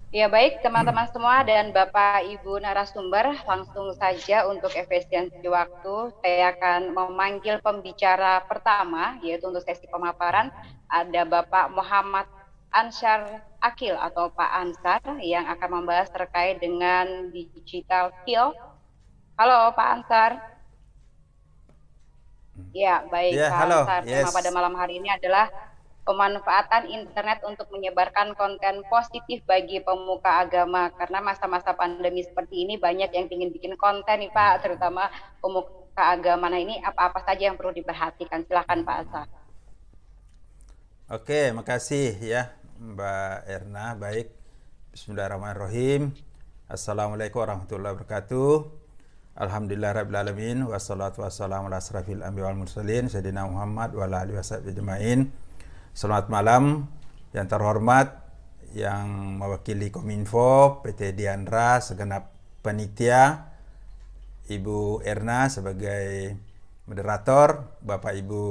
Ya baik teman-teman semua dan Bapak Ibu narasumber, langsung saja untuk efisiensi waktu, saya akan memanggil pembicara pertama, yaitu untuk sesi pemaparan, ada Bapak Muhammad Ansyar Akil atau Pak Ansar yang akan membahas terkait dengan digital skill. Halo Pak Ansar. Ya, baik Ya, Pak halo. Ansar. Tema pada Yes. malam hari ini adalah pemanfaatan internet untuk menyebarkan konten positif bagi pemuka agama. Karena masa-masa pandemi seperti ini banyak yang ingin bikin konten nih Pak, terutama pemuka agama. Nah ini apa-apa saja yang perlu diperhatikan? Silakan Pak Ansar. Oke, makasih ya Mbak Erna. Baik. Bismillahirrahmanirrahim. Assalamualaikum warahmatullahi wabarakatuh. Alhamdulillahirrahmanirrahim. Wassalatu wassalamu ala asrafil anbiya wal mursalin Sayyidina Muhammad wa ala alihi wasahbihi ajma'in. Selamat malam yang terhormat, yang mewakili Kominfo, PT Diandra, segenap panitia, Ibu Erna sebagai moderator, Bapak Ibu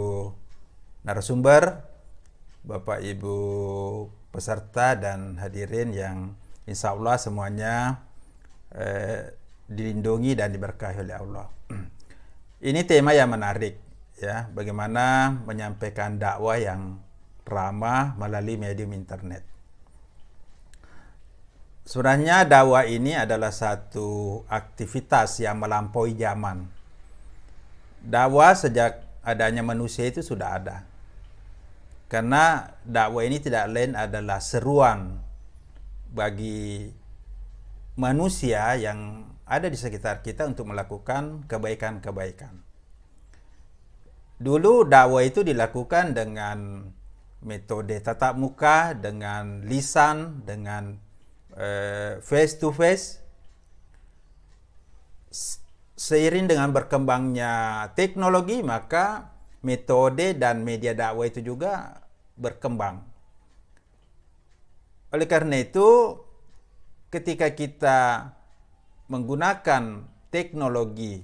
narasumber, Bapak Ibu peserta dan hadirin yang insya Allah semuanya dilindungi dan diberkahi oleh Allah. Ini tema yang menarik ya, bagaimana menyampaikan dakwah yang ramah melalui medium internet. Sebenarnya dakwah ini adalah satu aktivitas yang melampaui zaman. Dakwah sejak adanya manusia itu sudah ada. Karena dakwah ini tidak lain adalah seruan bagi manusia yang ada di sekitar kita untuk melakukan kebaikan-kebaikan. Dulu dakwah itu dilakukan dengan metode tatap muka, dengan lisan, dengan face to face. Seiring dengan berkembangnya teknologi, maka metode dan media dakwah itu juga berkembang. Oleh karena itu, ketika kita menggunakan teknologi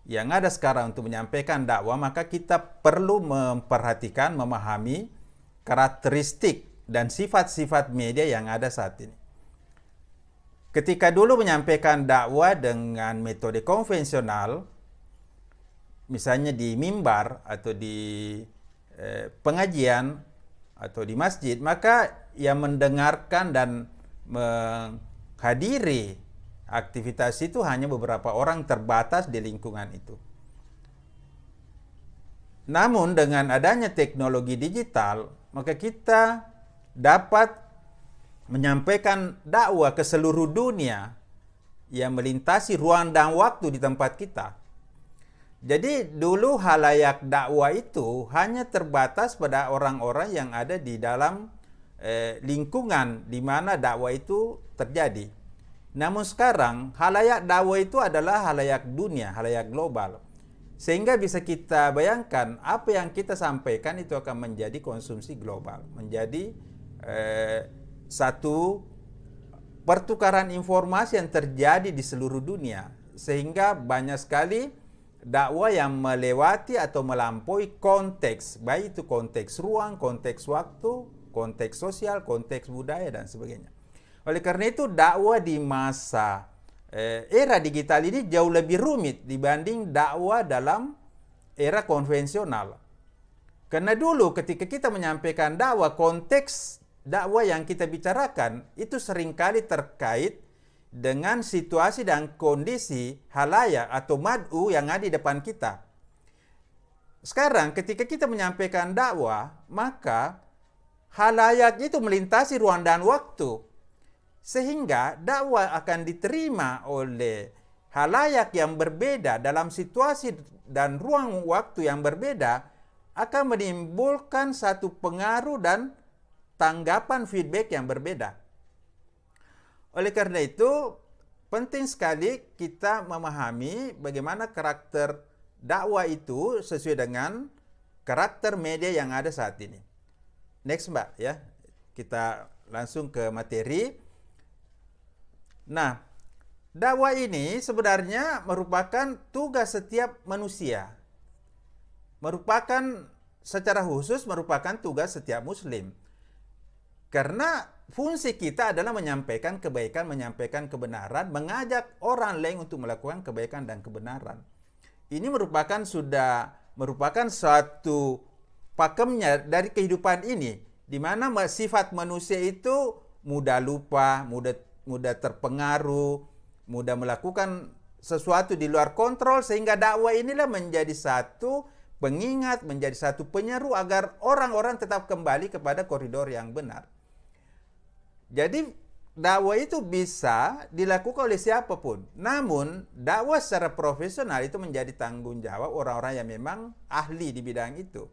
yang ada sekarang untuk menyampaikan dakwah, maka kita perlu memperhatikan, memahami karakteristik dan sifat-sifat media yang ada saat ini. Ketika dulu menyampaikan dakwah dengan metode konvensional, misalnya di mimbar atau di pengajian atau di masjid, maka yang mendengarkan dan menghadiri aktivitas itu hanya beberapa orang terbatas di lingkungan itu. Namun dengan adanya teknologi digital, maka kita dapat menyampaikan dakwah ke seluruh dunia yang melintasi ruang dan waktu di tempat kita. Jadi dulu halayak dakwah itu hanya terbatas pada orang-orang yang ada di dalam lingkungan di mana dakwah itu terjadi. Namun sekarang halayak dakwah itu adalah halayak dunia, halayak global. Sehingga bisa kita bayangkan apa yang kita sampaikan itu akan menjadi konsumsi global, menjadi satu pertukaran informasi yang terjadi di seluruh dunia, sehingga banyak sekali dakwah yang melewati atau melampaui konteks, baik itu konteks ruang, konteks waktu, konteks sosial, konteks budaya dan sebagainya. Oleh karena itu dakwah di masa era digital ini jauh lebih rumit dibanding dakwah dalam era konvensional. Karena dulu ketika kita menyampaikan dakwah, konteks dakwah yang kita bicarakan itu seringkali terkait dengan situasi dan kondisi halayak atau mad'u yang ada di depan kita. Sekarang ketika kita menyampaikan dakwah, maka halayak itu melintasi ruang dan waktu, sehingga dakwah akan diterima oleh halayak yang berbeda dalam situasi dan ruang waktu yang berbeda, akan menimbulkan satu pengaruh dan tanggapan feedback yang berbeda. Oleh karena itu, penting sekali kita memahami bagaimana karakter dakwah itu sesuai dengan karakter media yang ada saat ini. Next Mbak ya, kita langsung ke materi. Nah, dakwah ini sebenarnya merupakan tugas setiap manusia. Merupakan secara khusus merupakan tugas setiap muslim. Karena fungsi kita adalah menyampaikan kebaikan, menyampaikan kebenaran, mengajak orang lain untuk melakukan kebaikan dan kebenaran. Ini merupakan suatu pakemnya dari kehidupan ini, di mana sifat manusia itu mudah lupa, mudah terpengaruh, mudah melakukan sesuatu di luar kontrol, sehingga dakwah inilah menjadi satu pengingat, menjadi satu penyeru agar orang-orang tetap kembali kepada koridor yang benar. Jadi dakwah itu bisa dilakukan oleh siapapun. Namun dakwah secara profesional itu menjadi tanggung jawab orang-orang yang memang ahli di bidang itu.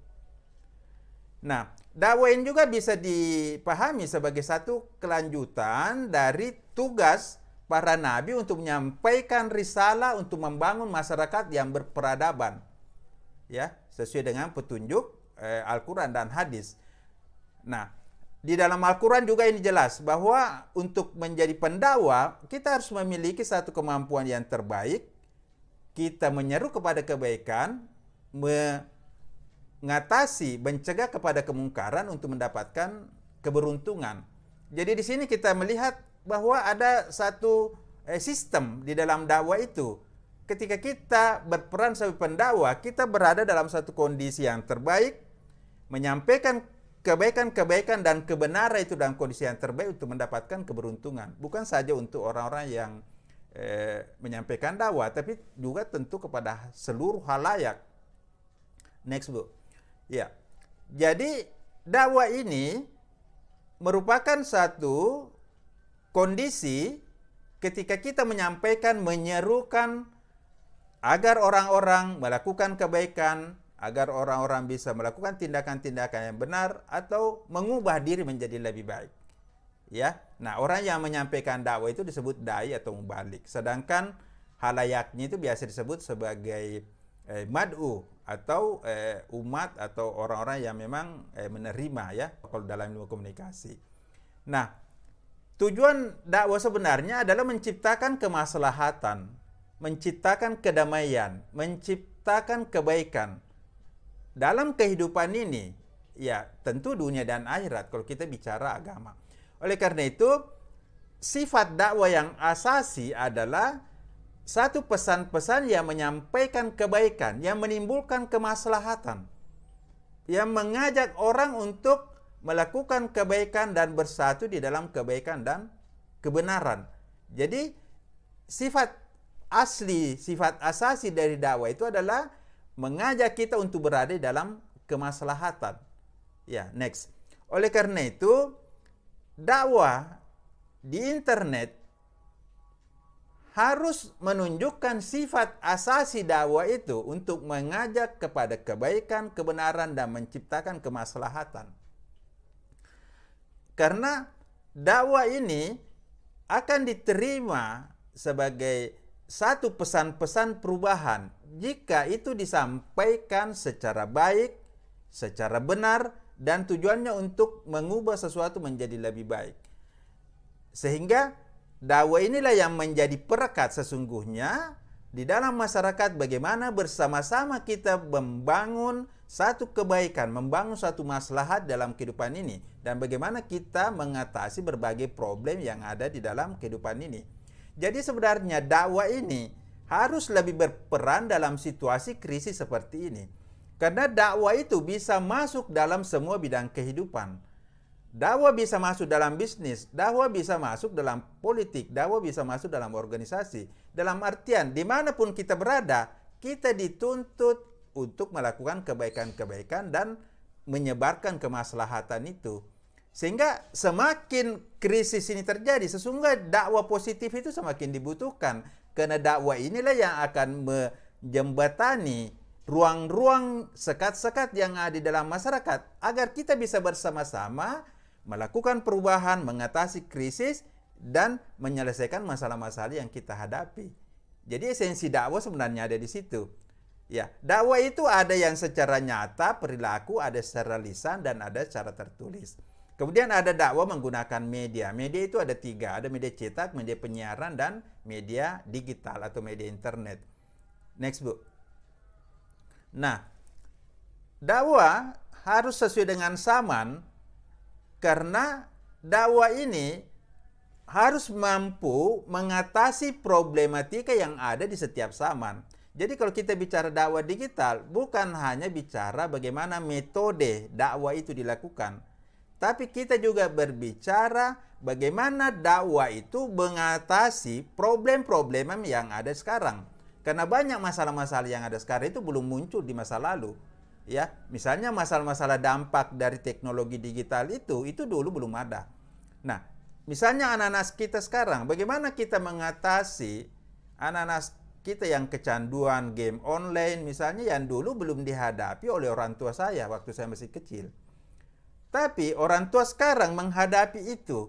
Nah, dakwah ini juga bisa dipahami sebagai satu kelanjutan dari tugas para nabi untuk menyampaikan risalah untuk membangun masyarakat yang berperadaban. Ya, sesuai dengan petunjuk Al-Quran dan hadis. Nah, di dalam Al-Quran juga ini jelas bahwa untuk menjadi pendakwah kita harus memiliki satu kemampuan yang terbaik. Kita menyeru kepada kebaikan, mengatasi, mencegah kepada kemungkaran untuk mendapatkan keberuntungan. Jadi di sini kita melihat bahwa ada satu sistem di dalam dakwah itu. Ketika kita berperan sebagai pendakwah, kita berada dalam satu kondisi yang terbaik, menyampaikan kebaikan-kebaikan dan kebenaran itu dalam kondisi yang terbaik untuk mendapatkan keberuntungan. Bukan saja untuk orang-orang yang menyampaikan dakwah, tapi juga tentu kepada seluruh halayak. Next, Bu. Ya. Jadi dakwah ini merupakan satu kondisi ketika kita menyampaikan, menyerukan agar orang-orang melakukan kebaikan, agar orang-orang bisa melakukan tindakan-tindakan yang benar atau mengubah diri menjadi lebih baik. Ya. Nah, orang yang menyampaikan dakwah itu disebut dai atau mubalik. Sedangkan halayaknya itu biasa disebut sebagai mad'u atau umat atau orang-orang yang memang menerima, ya, kalau dalam ilmu komunikasi. Nah, tujuan dakwah sebenarnya adalah menciptakan kemaslahatan, menciptakan kedamaian, menciptakan kebaikan dalam kehidupan ini, ya, tentu dunia dan akhirat kalau kita bicara agama. Oleh karena itu, sifat dakwah yang asasi adalah satu pesan-pesan yang menyampaikan kebaikan, yang menimbulkan kemaslahatan, yang mengajak orang untuk melakukan kebaikan dan bersatu di dalam kebaikan dan kebenaran. Jadi, sifat asli, sifat asasi dari dakwah itu adalah mengajak kita untuk berada dalam kemaslahatan. Ya, next. Oleh karena itu, dakwah di internet harus menunjukkan sifat asasi dakwah itu untuk mengajak kepada kebaikan, kebenaran, dan menciptakan kemaslahatan. Karena dakwah ini akan diterima sebagai satu pesan-pesan perubahan jika itu disampaikan secara baik, secara benar, dan tujuannya untuk mengubah sesuatu menjadi lebih baik. Sehingga dakwah inilah yang menjadi perekat sesungguhnya di dalam masyarakat, bagaimana bersama-sama kita membangun satu kebaikan, membangun satu maslahat dalam kehidupan ini, dan bagaimana kita mengatasi berbagai problem yang ada di dalam kehidupan ini. Jadi sebenarnya dakwah ini harus lebih berperan dalam situasi krisis seperti ini. Karena dakwah itu bisa masuk dalam semua bidang kehidupan. Dakwah bisa masuk dalam bisnis, dakwah bisa masuk dalam politik, dakwah bisa masuk dalam organisasi. Dalam artian, dimanapun kita berada, kita dituntut untuk melakukan kebaikan-kebaikan dan menyebarkan kemaslahatan itu. Sehingga semakin krisis ini terjadi, sesungguhnya dakwah positif itu semakin dibutuhkan. Karena dakwah inilah yang akan menjembatani ruang-ruang sekat-sekat yang ada di dalam masyarakat, agar kita bisa bersama-sama melakukan perubahan, mengatasi krisis, dan menyelesaikan masalah-masalah yang kita hadapi. Jadi esensi dakwah sebenarnya ada di situ. Ya, dakwah itu ada yang secara nyata, perilaku, ada secara lisan, dan ada secara tertulis. Kemudian ada dakwah menggunakan media. Media itu ada 3, ada media cetak, media penyiaran, dan media digital atau media internet. Next, Bu. Nah, dakwah harus sesuai dengan zaman, karena dakwah ini harus mampu mengatasi problematika yang ada di setiap zaman. Jadi kalau kita bicara dakwah digital, bukan hanya bicara bagaimana metode dakwah itu dilakukan, tapi kita juga berbicara bagaimana dakwah itu mengatasi problem-problem yang ada sekarang. Karena banyak masalah-masalah yang ada sekarang itu belum muncul di masa lalu. Ya, misalnya masalah-masalah dampak dari teknologi digital itu dulu belum ada. Nah, misalnya anak-anak kita sekarang, bagaimana kita mengatasi anak-anak kita yang kecanduan game online misalnya yang dulu belum dihadapi oleh orang tua saya waktu saya masih kecil. Tapi orang tua sekarang menghadapi itu.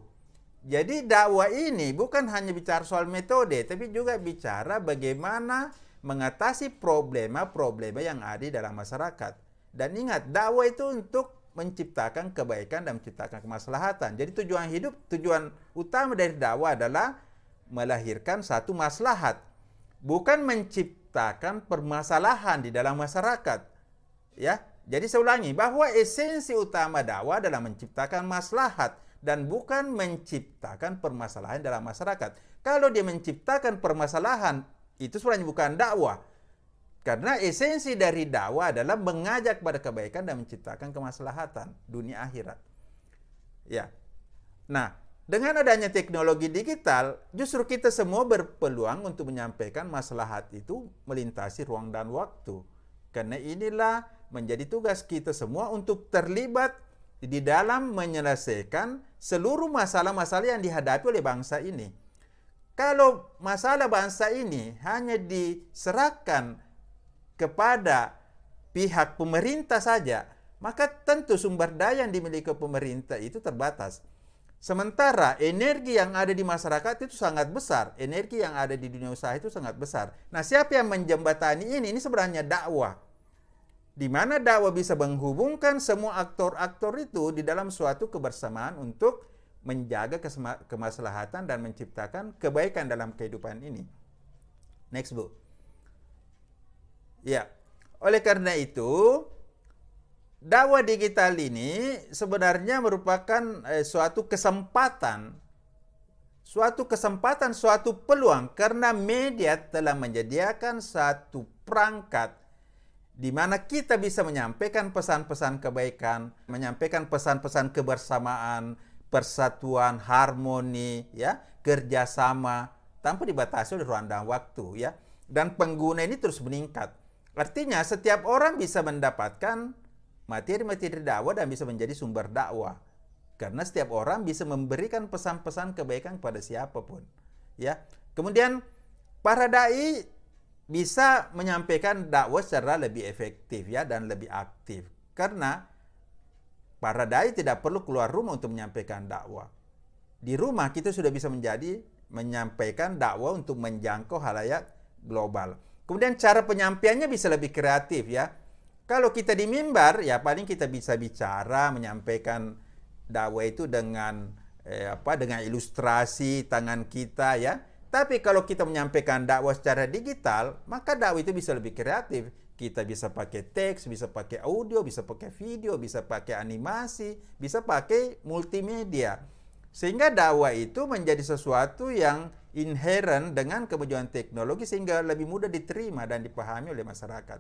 Jadi dakwah ini bukan hanya bicara soal metode, tapi juga bicara bagaimana mengatasi problema-problema yang ada di dalam masyarakat. Dan ingat, dakwah itu untuk menciptakan kebaikan dan menciptakan kemaslahatan. Jadi tujuan utama dari dakwah adalah melahirkan satu maslahat, bukan menciptakan permasalahan di dalam masyarakat. Ya, jadi saya ulangi bahwa esensi utama dakwah adalah menciptakan maslahat dan bukan menciptakan permasalahan dalam masyarakat. Kalau dia menciptakan permasalahan, itu sebenarnya bukan dakwah. Karena esensi dari dakwah adalah mengajak pada kebaikan dan menciptakan kemaslahatan dunia akhirat. Ya. Nah, dengan adanya teknologi digital, justru kita semua berpeluang untuk menyampaikan maslahat itu melintasi ruang dan waktu. Karena inilah menjadi tugas kita semua untuk terlibat di dalam menyelesaikan seluruh masalah-masalah yang dihadapi oleh bangsa ini. Kalau masalah bangsa ini hanya diserahkan kepada pihak pemerintah saja, maka tentu sumber daya yang dimiliki pemerintah itu terbatas. Sementara energi yang ada di masyarakat itu sangat besar, energi yang ada di dunia usaha itu sangat besar. Nah, siapa yang menjembatani ini? Ini sebenarnya dakwah. Di mana dakwah bisa menghubungkan semua aktor-aktor itu di dalam suatu kebersamaan untuk menjaga kemaslahatan dan menciptakan kebaikan dalam kehidupan ini. Next, Bu. Ya, oleh karena itu, dakwah digital ini sebenarnya merupakan suatu kesempatan, suatu peluang karena media telah menyediakan satu perangkat di mana kita bisa menyampaikan pesan-pesan kebaikan, menyampaikan pesan-pesan kebersamaan, persatuan, harmoni, ya, kerjasama tanpa dibatasi oleh ruang dan waktu, ya. Dan pengguna ini terus meningkat. Artinya setiap orang bisa mendapatkan materi-materi dakwah dan bisa menjadi sumber dakwah. Karena setiap orang bisa memberikan pesan-pesan kebaikan kepada siapapun. Ya. Kemudian para dai bisa menyampaikan dakwah secara lebih efektif, ya, dan lebih aktif. Karena para dai tidak perlu keluar rumah untuk menyampaikan dakwah. Di rumah kita sudah bisa menyampaikan dakwah untuk menjangkau halayak global. Kemudian cara penyampaiannya bisa lebih kreatif, ya. Kalau kita di mimbar, ya paling kita bisa bicara, menyampaikan dakwah itu dengan dengan ilustrasi tangan kita, ya. Tapi kalau kita menyampaikan dakwah secara digital, maka dakwah itu bisa lebih kreatif. Kita bisa pakai teks, bisa pakai audio, bisa pakai video, bisa pakai animasi, bisa pakai multimedia. Sehingga dakwah itu menjadi sesuatu yang inherent dengan kemajuan teknologi sehingga lebih mudah diterima dan dipahami oleh masyarakat.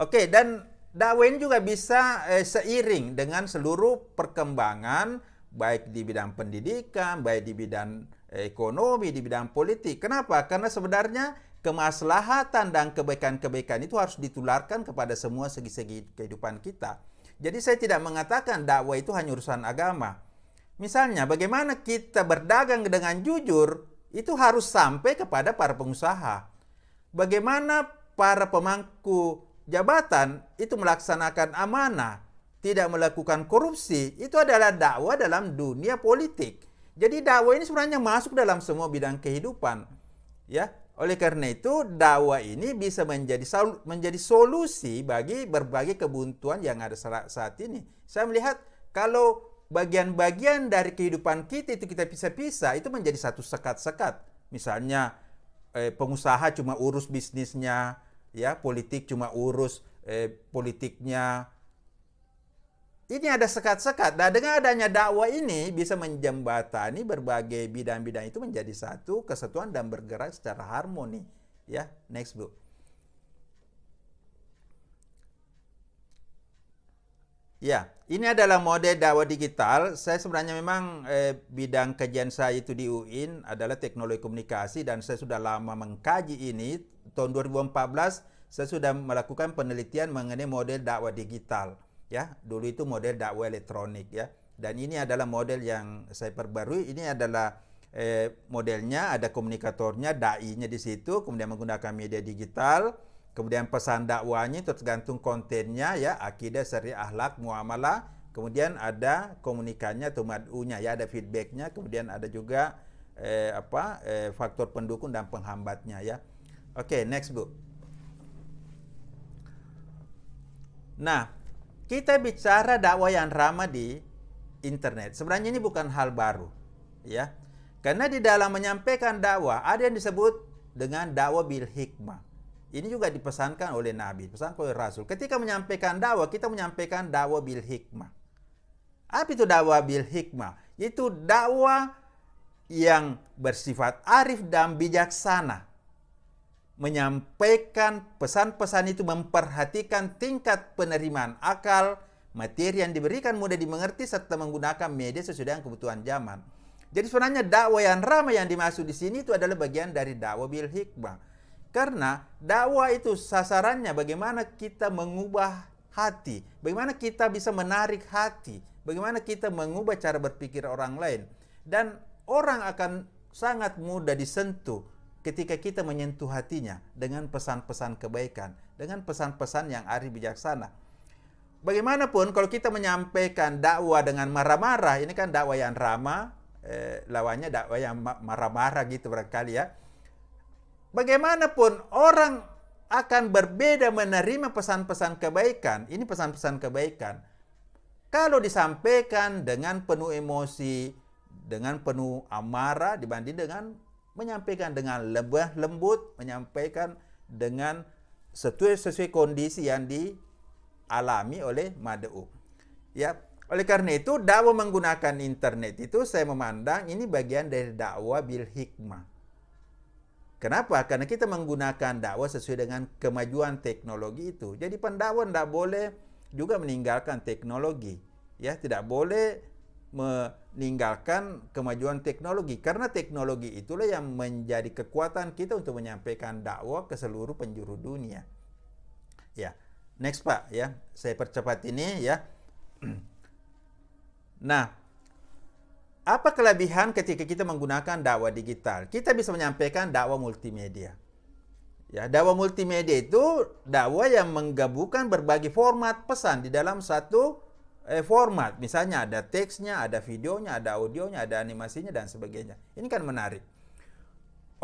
Oke, dan dakwah ini juga bisa seiring dengan seluruh perkembangan baik di bidang pendidikan, baik di bidang ekonomi, di bidang politik. Kenapa? Karena sebenarnya kemaslahatan dan kebaikan-kebaikan itu harus ditularkan kepada semua segi-segi kehidupan kita. Jadi saya tidak mengatakan dakwah itu hanya urusan agama. Misalnya, bagaimana kita berdagang dengan jujur, itu harus sampai kepada para pengusaha. Bagaimana para pemangku jabatan itu melaksanakan amanah, tidak melakukan korupsi, itu adalah dakwah dalam dunia politik. Jadi dakwah ini sebenarnya masuk dalam semua bidang kehidupan. Ya, oleh karena itu dakwah ini bisa menjadi solusi bagi berbagai kebuntuan yang ada saat ini. Saya melihat kalau bagian-bagian dari kehidupan kita itu kita pisah-pisah, itu menjadi satu sekat-sekat. Misalnya pengusaha cuma urus bisnisnya, ya, politik cuma urus politiknya, ini ada sekat-sekat. Nah, dengan adanya dakwah ini bisa menjembatani berbagai bidang-bidang itu menjadi satu kesatuan dan bergerak secara harmoni. Ya, next Bu. Ya, ini adalah model dakwah digital. Saya sebenarnya memang bidang kajian saya itu di UIN adalah teknologi komunikasi dan saya sudah lama mengkaji ini. Tahun 2014 saya sudah melakukan penelitian mengenai model dakwah digital. Ya, dulu itu model dakwah elektronik ya. Dan ini adalah model yang saya perbarui. Ini adalah modelnya, ada komunikatornya, dai-nya di situ, kemudian menggunakan media digital. Kemudian pesan dakwahnya itu tergantung kontennya ya, akidah, syariah, akhlak, muamalah. Kemudian ada komunikannya atau mad'unya ya, ada feedbacknya. Kemudian ada juga faktor pendukung dan penghambatnya ya. Oke, next Bu. Nah, kita bicara dakwah yang ramah di internet. Sebenarnya ini bukan hal baru ya. Karena di dalam menyampaikan dakwah ada yang disebut dengan dakwah bil hikmah. Ini juga dipesankan oleh Nabi, dipesankan oleh Rasul. Ketika menyampaikan dakwah, kita menyampaikan dakwah bil hikmah. Apa itu dakwah bil hikmah? Itu dakwah yang bersifat arif dan bijaksana. Menyampaikan pesan-pesan itu memperhatikan tingkat penerimaan akal, materi yang diberikan mudah dimengerti, serta menggunakan media sesuai dengan kebutuhan zaman. Jadi sebenarnya dakwah yang ramah yang dimaksud di sini itu adalah bagian dari dakwah bil hikmah. Karena dakwah itu sasarannya bagaimana kita mengubah hati, bagaimana kita bisa menarik hati, bagaimana kita mengubah cara berpikir orang lain. Dan orang akan sangat mudah disentuh ketika kita menyentuh hatinya dengan pesan-pesan kebaikan, dengan pesan-pesan yang arif bijaksana. Bagaimanapun kalau kita menyampaikan dakwah dengan marah-marah, ini kan dakwah yang ramah, lawannya dakwah yang marah-marah gitu barangkali ya. Bagaimanapun orang akan berbeda menerima pesan-pesan kebaikan. Ini pesan-pesan kebaikan. Kalau disampaikan dengan penuh emosi, dengan penuh amarah dibanding dengan menyampaikan dengan lembut, menyampaikan dengan sesuai kondisi yang dialami oleh mad'u. Ya, oleh karena itu dakwah menggunakan internet itu saya memandang ini bagian dari dakwah bil hikmah. Kenapa? Karena kita menggunakan dakwah sesuai dengan kemajuan teknologi itu. Jadi pendakwah tidak boleh juga meninggalkan teknologi. Ya, tidak boleh meninggalkan kemajuan teknologi. Karena teknologi itulah yang menjadi kekuatan kita untuk menyampaikan dakwah ke seluruh penjuru dunia. Ya, next Pak ya. Saya percepat ini ya. Nah, apa kelebihan ketika kita menggunakan dakwah digital? Kita bisa menyampaikan dakwah multimedia. Ya, dakwah multimedia itu dakwah yang menggabungkan berbagai format pesan di dalam satu format. Misalnya ada teksnya, ada videonya, ada audionya, ada animasinya dan sebagainya. Ini kan menarik.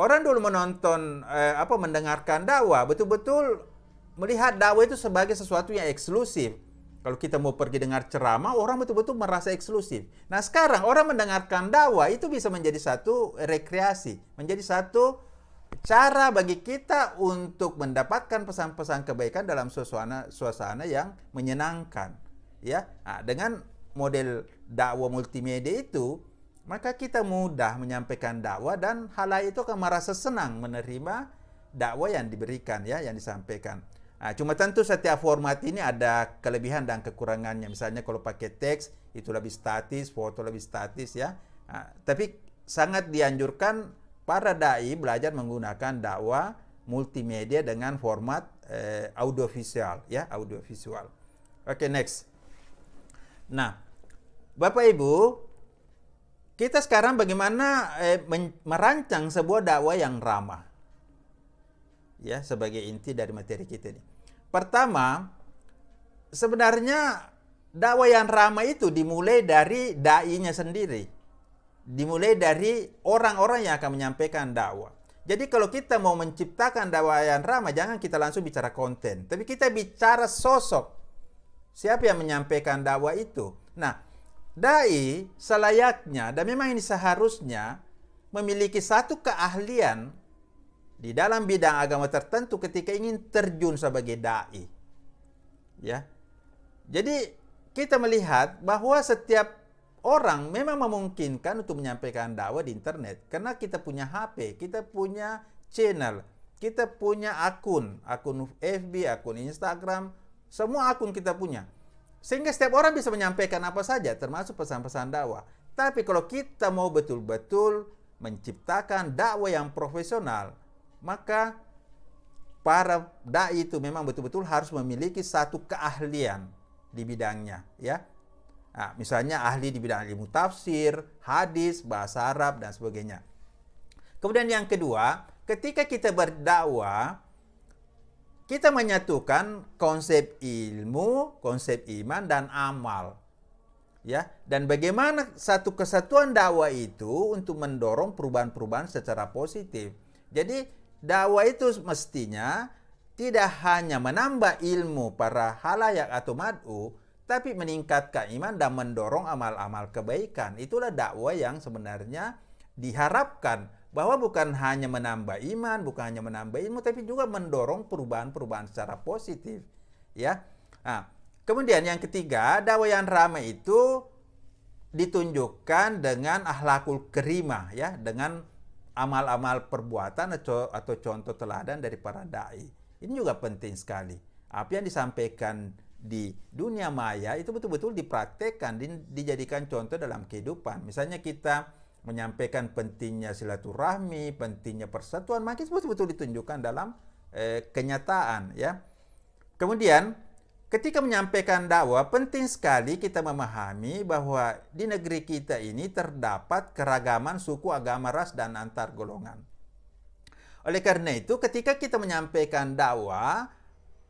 Orang dulu menonton mendengarkan dakwah betul-betul melihat dakwah itu sebagai sesuatu yang eksklusif. Kalau kita mau pergi dengar ceramah, orang betul-betul merasa eksklusif. Nah sekarang orang mendengarkan dakwah itu bisa menjadi satu rekreasi, menjadi satu cara bagi kita untuk mendapatkan pesan-pesan kebaikan dalam suasana yang menyenangkan. Ya, nah, dengan model dakwah multimedia itu, maka kita mudah menyampaikan dakwah dan halayak itu akan merasa senang menerima dakwah yang diberikan, ya, yang disampaikan. Nah, cuma tentu setiap format ini ada kelebihan dan kekurangannya. Misalnya kalau pakai teks itu lebih statis, foto lebih statis ya. Nah, tapi sangat dianjurkan para dai belajar menggunakan dakwah multimedia dengan format audiovisual ya, audiovisual. Oke, next. Nah, Bapak Ibu, kita sekarang bagaimana merancang sebuah dakwah yang ramah. Ya, sebagai inti dari materi kita ini. Pertama, sebenarnya dakwah yang ramah itu dimulai dari dai-nya sendiri. Dimulai dari orang-orang yang akan menyampaikan dakwah. Jadi kalau kita mau menciptakan dakwah yang ramah, jangan kita langsung bicara konten, tapi kita bicara sosok. Siapa yang menyampaikan dakwah itu? Nah, dai selayaknya dan memang ini seharusnya memiliki satu keahlian di dalam bidang agama tertentu ketika ingin terjun sebagai dai. Ya. Jadi kita melihat bahwa setiap orang memang memungkinkan untuk menyampaikan dakwah di internet. Karena kita punya HP, kita punya channel, kita punya akun FB, akun Instagram, semua akun kita punya. Sehingga setiap orang bisa menyampaikan apa saja, termasuk pesan-pesan dakwah. Tapi kalau kita mau betul-betul menciptakan dakwah yang profesional, maka para dai itu memang betul-betul harus memiliki satu keahlian di bidangnya, ya. Nah, misalnya ahli di bidang ilmu tafsir, hadis, bahasa Arab, dan sebagainya. Kemudian yang kedua, ketika kita berdakwah, kita menyatukan konsep ilmu, konsep iman, dan amal. Ya, dan bagaimana satu kesatuan dakwah itu untuk mendorong perubahan-perubahan secara positif. Jadi, dakwah itu mestinya tidak hanya menambah ilmu para halayak atau mad'u, tapi meningkatkan iman dan mendorong amal-amal kebaikan. Itulah dakwah yang sebenarnya diharapkan, bahwa bukan hanya menambah iman, bukan hanya menambah ilmu, tapi juga mendorong perubahan-perubahan secara positif. Ya. Nah, kemudian yang ketiga, dakwah yang ramai itu ditunjukkan dengan akhlakul karimah, ya, dengan amal-amal perbuatan atau contoh teladan dari para dai. Ini juga penting sekali. Apa yang disampaikan di dunia maya itu betul-betul dipraktekkan, dijadikan contoh dalam kehidupan. Misalnya kita menyampaikan pentingnya silaturahmi, pentingnya persatuan, maka itu betul-betul ditunjukkan dalam kenyataan, ya. Kemudian ketika menyampaikan dakwah, penting sekali kita memahami bahwa di negeri kita ini terdapat keragaman suku, agama, ras, dan antar golongan. Oleh karena itu, ketika kita menyampaikan dakwah,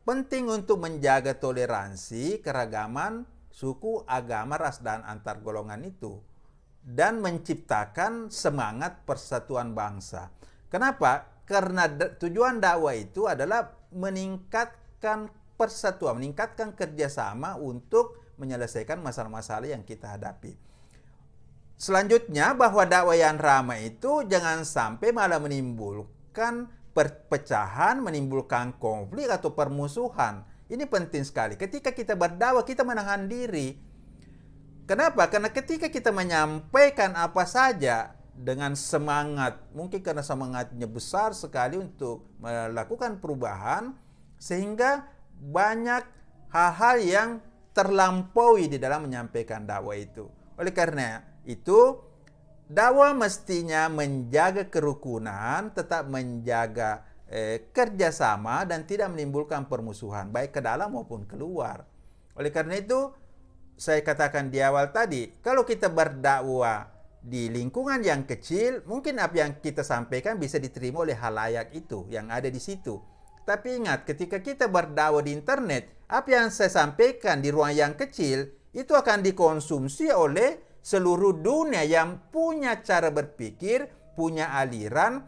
penting untuk menjaga toleransi, keragaman suku, agama, ras, dan antar golongan itu, dan menciptakan semangat persatuan bangsa. Kenapa? Karena tujuan dakwah itu adalah meningkatkan persatuan, meningkatkan kerjasama untuk menyelesaikan masalah-masalah yang kita hadapi. Selanjutnya, bahwa dakwah yang ramai itu jangan sampai malah menimbulkan perpecahan, menimbulkan konflik atau permusuhan. Ini penting sekali. Ketika kita berdakwah, kita menahan diri. Kenapa? Karena ketika kita menyampaikan apa saja dengan semangat, mungkin karena semangatnya besar sekali untuk melakukan perubahan, sehingga banyak hal-hal yang terlampaui di dalam menyampaikan dakwah itu. Oleh karena itu, dakwah mestinya menjaga kerukunan, tetap menjaga kerjasama, dan tidak menimbulkan permusuhan, baik ke dalam maupun keluar. Oleh karena itu, saya katakan di awal tadi, kalau kita berdakwah di lingkungan yang kecil, mungkin apa yang kita sampaikan bisa diterima oleh halayak itu yang ada di situ. Tapi ingat, ketika kita berdakwah di internet, apa yang saya sampaikan di ruang yang kecil, itu akan dikonsumsi oleh seluruh dunia yang punya cara berpikir, punya aliran,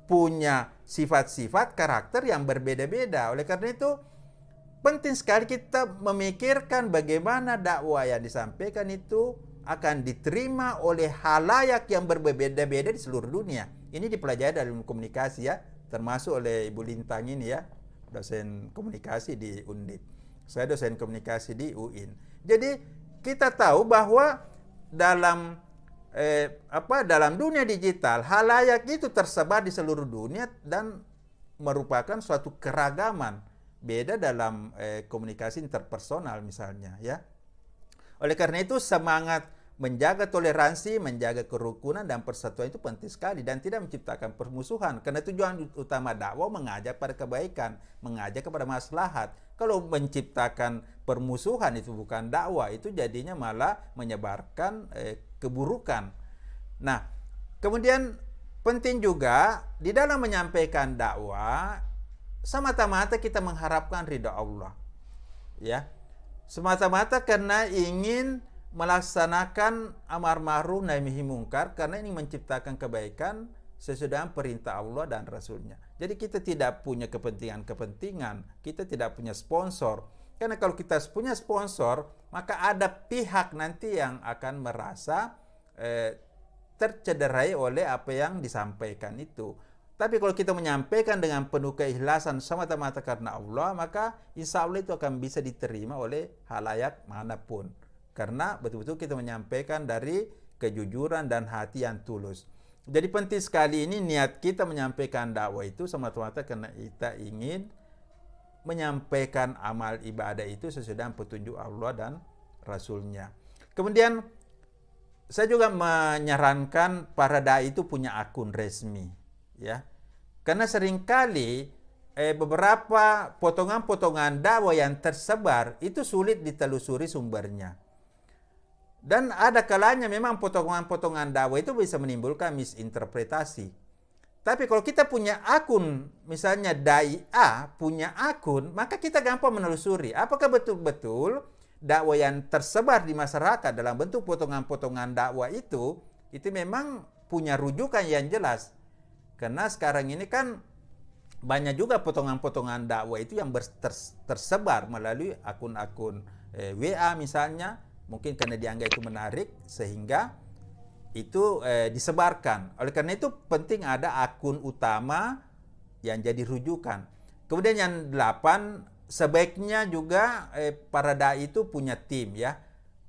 punya sifat-sifat karakter yang berbeda-beda. Oleh karena itu, penting sekali kita memikirkan bagaimana dakwah yang disampaikan itu akan diterima oleh halayak yang berbeda-beda di seluruh dunia. Ini dipelajari dalam komunikasi, ya, termasuk oleh Ibu Lintang ini, ya, dosen komunikasi di Undip. Saya dosen komunikasi di UIN. Jadi kita tahu bahwa dalam dunia digital, halayak itu tersebar di seluruh dunia dan merupakan suatu keragaman. Beda dalam komunikasi interpersonal misalnya, ya. Oleh karena itu, semangat menjaga toleransi, menjaga kerukunan dan persatuan itu penting sekali dan tidak menciptakan permusuhan. Karena tujuan utama dakwah mengajak pada kebaikan, mengajak kepada maslahat. Kalau menciptakan permusuhan itu bukan dakwah, itu jadinya malah menyebarkan keburukan. Nah, kemudian penting juga di dalam menyampaikan dakwah, semata-mata kita mengharapkan ridha Allah, ya, semata-mata karena ingin melaksanakan amar ma'ruf nahi mungkar, karena ini menciptakan kebaikan sesuai dengan perintah Allah dan Rasulnya. Jadi kita tidak punya kepentingan-kepentingan, kita tidak punya sponsor. Karena kalau kita punya sponsor, maka ada pihak nanti yang akan merasa tercederai oleh apa yang disampaikan itu. Tapi kalau kita menyampaikan dengan penuh keikhlasan semata-mata karena Allah, maka insya Allah itu akan bisa diterima oleh halayak manapun. karena betul-betul kita menyampaikan dari kejujuran dan hati yang tulus. Jadi penting sekali ini niat kita menyampaikan dakwah itu semata-mata karena kita ingin menyampaikan amal ibadah itu sesuai dengan petunjuk Allah dan Rasulnya. Kemudian saya juga menyarankan para dai itu punya akun resmi, ya, karena seringkali beberapa potongan-potongan dakwah yang tersebar itu sulit ditelusuri sumbernya. Dan ada kalanya memang potongan-potongan dakwah itu bisa menimbulkan misinterpretasi. Tapi kalau kita punya akun, misalnya dai A punya akun, maka kita gampang menelusuri apakah betul-betul dakwah yang tersebar di masyarakat dalam bentuk potongan-potongan dakwah itu memang punya rujukan yang jelas. Karena sekarang ini kan banyak juga potongan-potongan dakwah itu yang tersebar melalui akun-akun WA misalnya, mungkin karena dianggap itu menarik sehingga itu disebarkan. Oleh karena itu penting ada akun utama yang jadi rujukan. Kemudian yang 8, sebaiknya juga para dai itu punya tim, ya.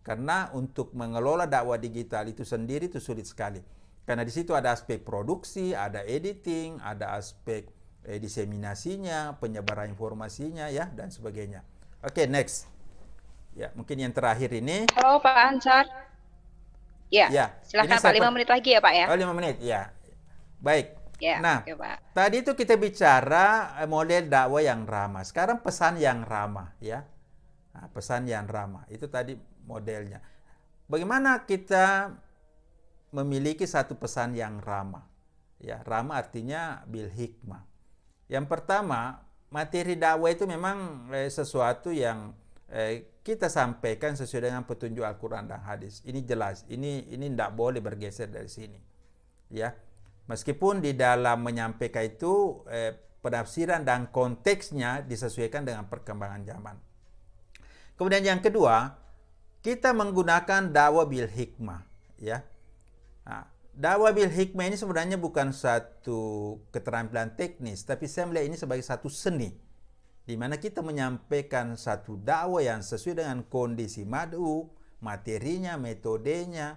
Karena untuk mengelola dakwah digital itu sendiri itu sulit sekali. Karena di situ ada aspek produksi, ada editing, ada aspek diseminasinya, penyebaran informasinya, ya, dan sebagainya. Oke, next. Ya, mungkin yang terakhir ini. Halo Pak Ansar. Ya, silakan Pak, 5 menit lagi ya Pak ya. Oh, 5 menit, ya. Baik. Ya, nah, oke, Pak. Tadi itu kita bicara model dakwah yang ramah. Sekarang pesan yang ramah, ya. Nah, pesan yang ramah. Itu tadi modelnya. Bagaimana kita memiliki satu pesan yang ramah? Ya, ramah artinya bil hikmah. Yang pertama, materi dakwah itu memang sesuatu yang kita sampaikan sesuai dengan petunjuk Al-Quran dan hadis. Ini jelas, ini tidak boleh bergeser dari sini. Ya, meskipun di dalam menyampaikan itu penafsiran dan konteksnya disesuaikan dengan perkembangan zaman. Kemudian yang kedua, kita menggunakan dakwah bil hikmah. Ya, nah, dakwah bil hikmah ini sebenarnya bukan satu keterampilan teknis, tapi saya melihat ini sebagai satu seni, di mana kita menyampaikan satu dakwah yang sesuai dengan kondisi mad'u, materinya, metodenya,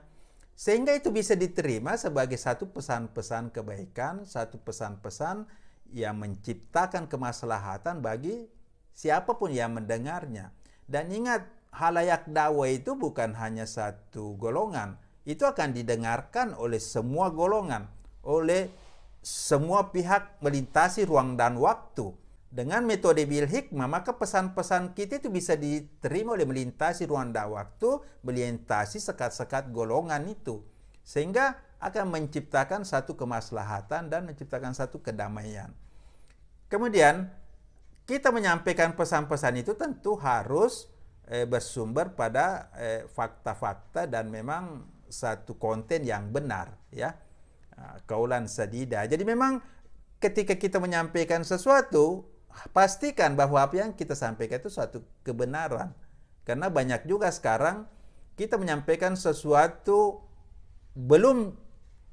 sehingga itu bisa diterima sebagai satu pesan-pesan kebaikan, satu pesan-pesan yang menciptakan kemaslahatan bagi siapapun yang mendengarnya. Dan ingat, halayak dakwah itu bukan hanya satu golongan, itu akan didengarkan oleh semua golongan, oleh semua pihak melintasi ruang dan waktu. Dengan metode bil hikmah, maka pesan-pesan kita itu bisa diterima oleh melintasi ruang dan waktu, melintasi sekat-sekat golongan itu. Sehingga akan menciptakan satu kemaslahatan dan menciptakan satu kedamaian. Kemudian, kita menyampaikan pesan-pesan itu tentu harus bersumber pada fakta-fakta dan memang satu konten yang benar, ya. Qaulan sadida. Jadi memang ketika kita menyampaikan sesuatu, pastikan bahwa apa yang kita sampaikan itu suatu kebenaran. Karena banyak juga sekarang kita menyampaikan sesuatu belum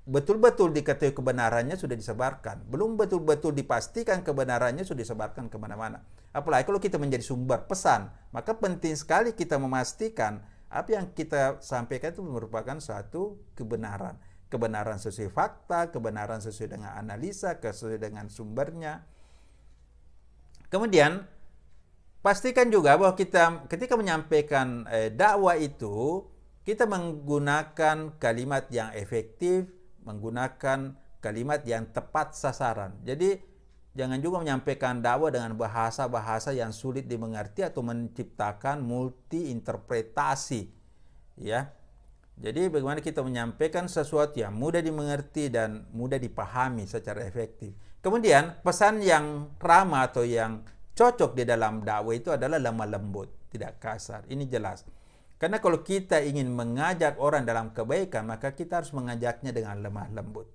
betul-betul diketahui kebenarannya sudah disebarkan. Belum betul-betul dipastikan kebenarannya sudah disebarkan kemana-mana. Apalagi kalau kita menjadi sumber pesan, maka penting sekali kita memastikan apa yang kita sampaikan itu merupakan suatu kebenaran. Kebenaran sesuai fakta, kebenaran sesuai dengan analisa, sesuai dengan sumbernya. Kemudian, pastikan juga bahwa kita ketika menyampaikan dakwah itu, kita menggunakan kalimat yang efektif, menggunakan kalimat yang tepat sasaran. Jadi, jangan juga menyampaikan dakwah dengan bahasa-bahasa yang sulit dimengerti atau menciptakan multi interpretasi. Ya. Jadi bagaimana kita menyampaikan sesuatu yang mudah dimengerti dan mudah dipahami secara efektif. Kemudian pesan yang ramah atau yang cocok di dalam dakwah itu adalah lemah lembut, tidak kasar. Ini jelas. Karena kalau kita ingin mengajak orang dalam kebaikan, maka kita harus mengajaknya dengan lemah lembut,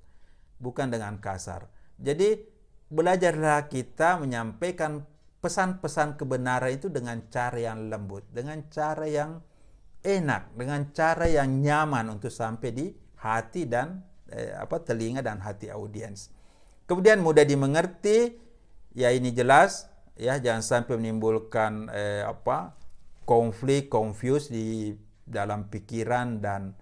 bukan dengan kasar. Jadi belajarlah kita menyampaikan pesan-pesan kebenaran itu dengan cara yang lembut, dengan cara yang enak, dengan cara yang nyaman untuk sampai di hati dan telinga dan hati audiens. Kemudian mudah dimengerti, ya ini jelas, ya jangan sampai menimbulkan konflik, confuse di dalam pikiran dan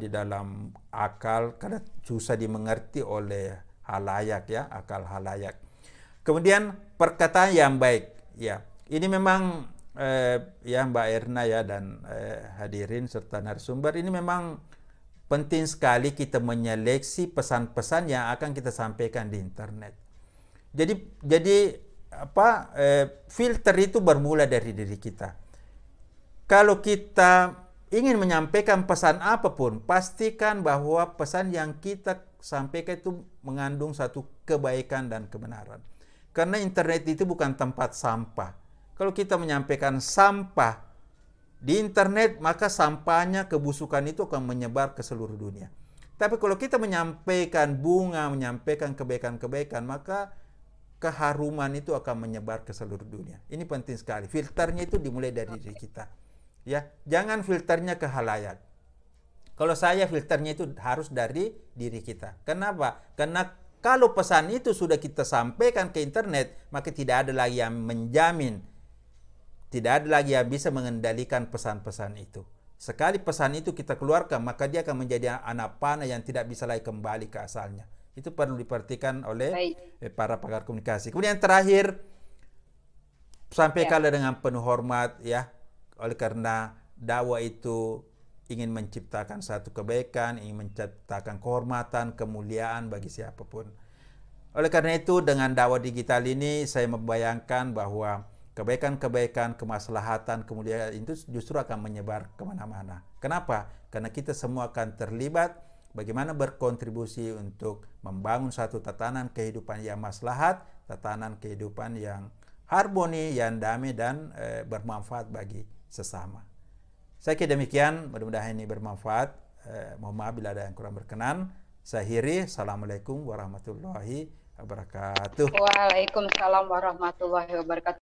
di dalam akal, karena susah dimengerti oleh halayak ya, akal halayak. Kemudian perkataan yang baik ya. Ini memang ya Mbak Erna ya dan hadirin serta narasumber, ini memang penting sekali kita menyeleksi pesan-pesan yang akan kita sampaikan di internet. Jadi filter itu bermula dari diri kita. Kalau kita ingin menyampaikan pesan apapun, pastikan bahwa pesan yang kita sampaikan itu mengandung satu kebaikan dan kebenaran. Karena internet itu bukan tempat sampah. Kalau kita menyampaikan sampah di internet, maka sampahnya, kebusukan itu akan menyebar ke seluruh dunia. Tapi kalau kita menyampaikan bunga, menyampaikan kebaikan-kebaikan, maka keharuman itu akan menyebar ke seluruh dunia. Ini penting sekali. Filternya itu dimulai dari diri kita. Ya, jangan filternya ke halayak. Kalau saya, filternya itu harus dari diri kita. Kenapa? Karena kalau pesan itu sudah kita sampaikan ke internet, maka tidak ada lagi yang menjamin, tidak ada lagi yang bisa mengendalikan pesan-pesan itu. Sekali pesan itu kita keluarkan, maka dia akan menjadi anak panah yang tidak bisa lagi kembali ke asalnya. Itu perlu diperhatikan oleh para pakar komunikasi. Kemudian terakhir, sampaikanlah dengan penuh hormat ya. Oleh karena dakwah itu ingin menciptakan satu kebaikan, ingin menciptakan kehormatan, kemuliaan bagi siapapun. Oleh karena itu, dengan dakwah digital ini saya membayangkan bahwa kebaikan-kebaikan, kemaslahatan, kemuliaan itu justru akan menyebar kemana-mana. Kenapa? Karena kita semua akan terlibat bagaimana berkontribusi untuk membangun satu tatanan kehidupan yang maslahat, tatanan kehidupan yang harmoni, yang damai dan bermanfaat bagi sesama. Saya kira demikian, mudah-mudahan ini bermanfaat. Mohon maaf bila ada yang kurang berkenan. Saya akhiri. Assalamualaikum warahmatullahi wabarakatuh. Waalaikumsalam warahmatullahi wabarakatuh.